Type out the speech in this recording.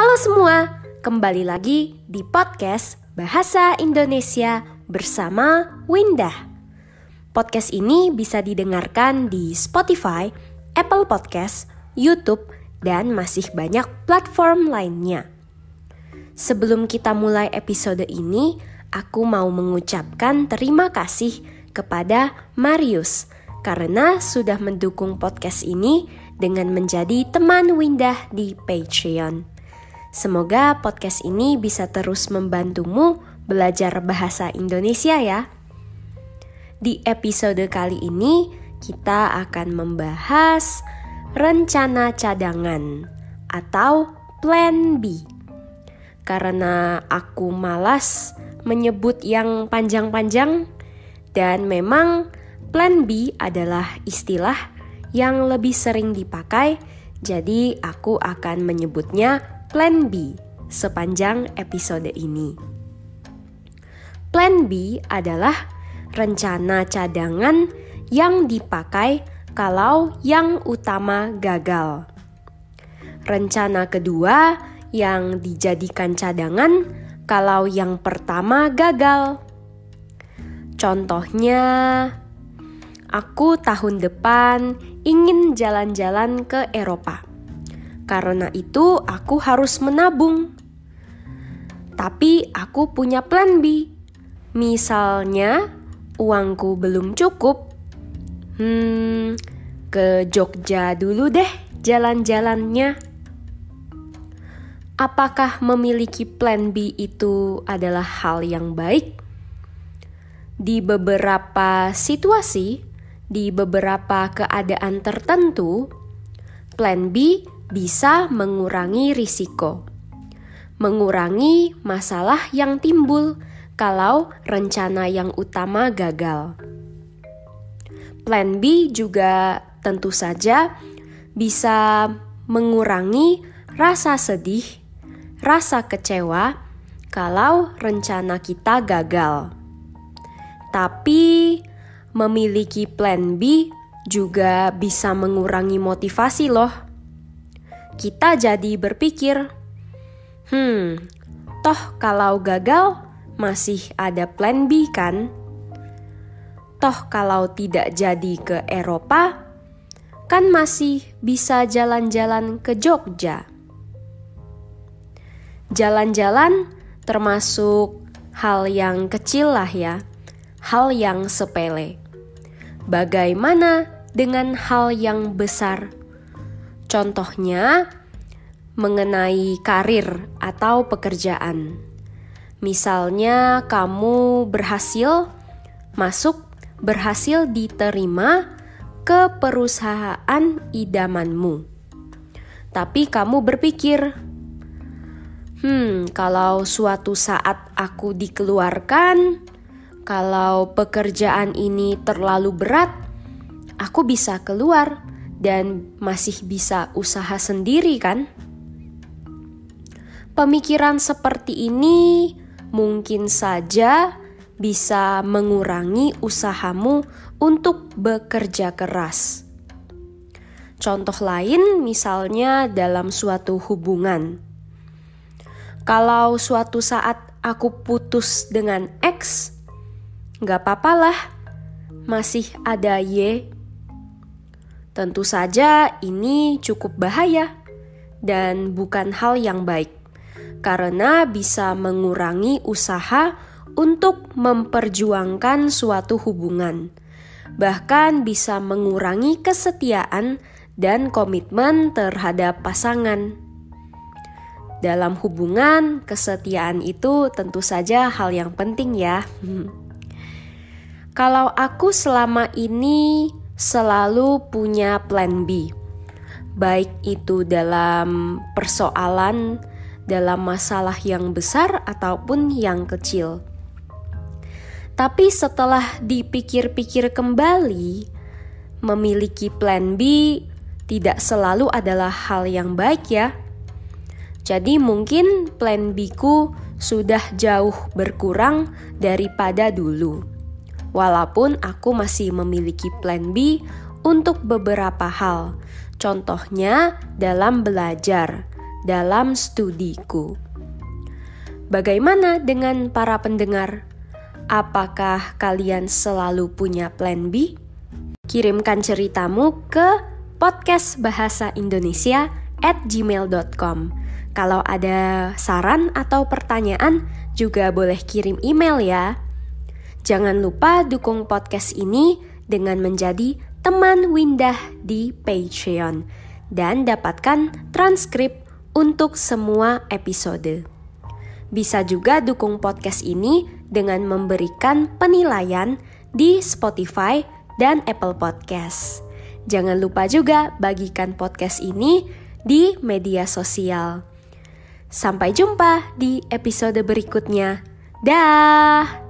Halo semua, kembali lagi di podcast Bahasa Indonesia bersama Windah. Podcast ini bisa didengarkan di Spotify, Apple Podcast, YouTube, dan masih banyak platform lainnya. Sebelum kita mulai episode ini, aku mau mengucapkan terima kasih kepada Marius karena sudah mendukung podcast ini dengan menjadi teman Windah di Patreon. Semoga podcast ini bisa terus membantumu belajar bahasa Indonesia ya. Di episode kali ini kita akan membahas rencana cadangan atau Plan B. Karena aku malas menyebut yang panjang-panjang dan memang Plan B adalah istilah yang lebih sering dipakai, jadi aku akan menyebutnya Plan B sepanjang episode ini. Plan B adalah rencana cadangan yang dipakai kalau yang utama gagal. Rencana kedua yang dijadikan cadangan kalau yang pertama gagal. Contohnya, aku tahun depan ingin jalan-jalan ke Eropa. Karena itu aku harus menabung. Tapi aku punya plan B. Misalnya uangku belum cukup. Ke Jogja dulu deh jalan-jalannya. Apakah memiliki plan B itu adalah hal yang baik? Di beberapa situasi, di beberapa keadaan tertentu, plan B bisa mengurangi risiko, mengurangi masalah yang timbul kalau rencana yang utama gagal. Plan B juga tentu saja bisa mengurangi rasa sedih, rasa kecewa kalau rencana kita gagal. Tapi memiliki plan B juga bisa mengurangi motivasi loh. Kita jadi berpikir, toh kalau gagal masih ada plan B kan? Toh kalau tidak jadi ke Eropa, kan masih bisa jalan-jalan ke Jogja. Jalan-jalan termasuk hal yang kecil lah ya, hal yang sepele. Bagaimana dengan hal yang besar? Contohnya, mengenai karir atau pekerjaan. Misalnya, kamu berhasil diterima ke perusahaan idamanmu. Tapi kamu berpikir, kalau suatu saat aku dikeluarkan, kalau pekerjaan ini terlalu berat, aku bisa keluar dan masih bisa usaha sendiri kan? Pemikiran seperti ini mungkin saja bisa mengurangi usahamu untuk bekerja keras. Contoh lain misalnya dalam suatu hubungan. Kalau suatu saat aku putus dengan X, gak apa-apalah, masih ada Y. Tentu saja ini cukup bahaya dan bukan hal yang baik karena bisa mengurangi usaha untuk memperjuangkan suatu hubungan, bahkan bisa mengurangi kesetiaan dan komitmen terhadap pasangan. Dalam hubungan, kesetiaan itu tentu saja hal yang penting ya. Kalau aku selama ini selalu punya plan B, baik itu dalam persoalan, dalam masalah yang besar ataupun yang kecil. Tapi setelah dipikir-pikir kembali, memiliki plan B tidak selalu adalah hal yang baik ya. Jadi mungkin plan B-ku sudah jauh berkurang daripada dulu. Walaupun aku masih memiliki plan B untuk beberapa hal, contohnya dalam belajar, dalam studiku. Bagaimana dengan para pendengar? Apakah kalian selalu punya plan B? Kirimkan ceritamu ke podcastbahasaindonesia@gmail.com. Kalau ada saran atau pertanyaan, juga boleh kirim email ya. Jangan lupa dukung podcast ini dengan menjadi teman Windah di Patreon dan dapatkan transkrip untuk semua episode. Bisa juga dukung podcast ini dengan memberikan penilaian di Spotify dan Apple Podcast. Jangan lupa juga bagikan podcast ini di media sosial. Sampai jumpa di episode berikutnya. Dah.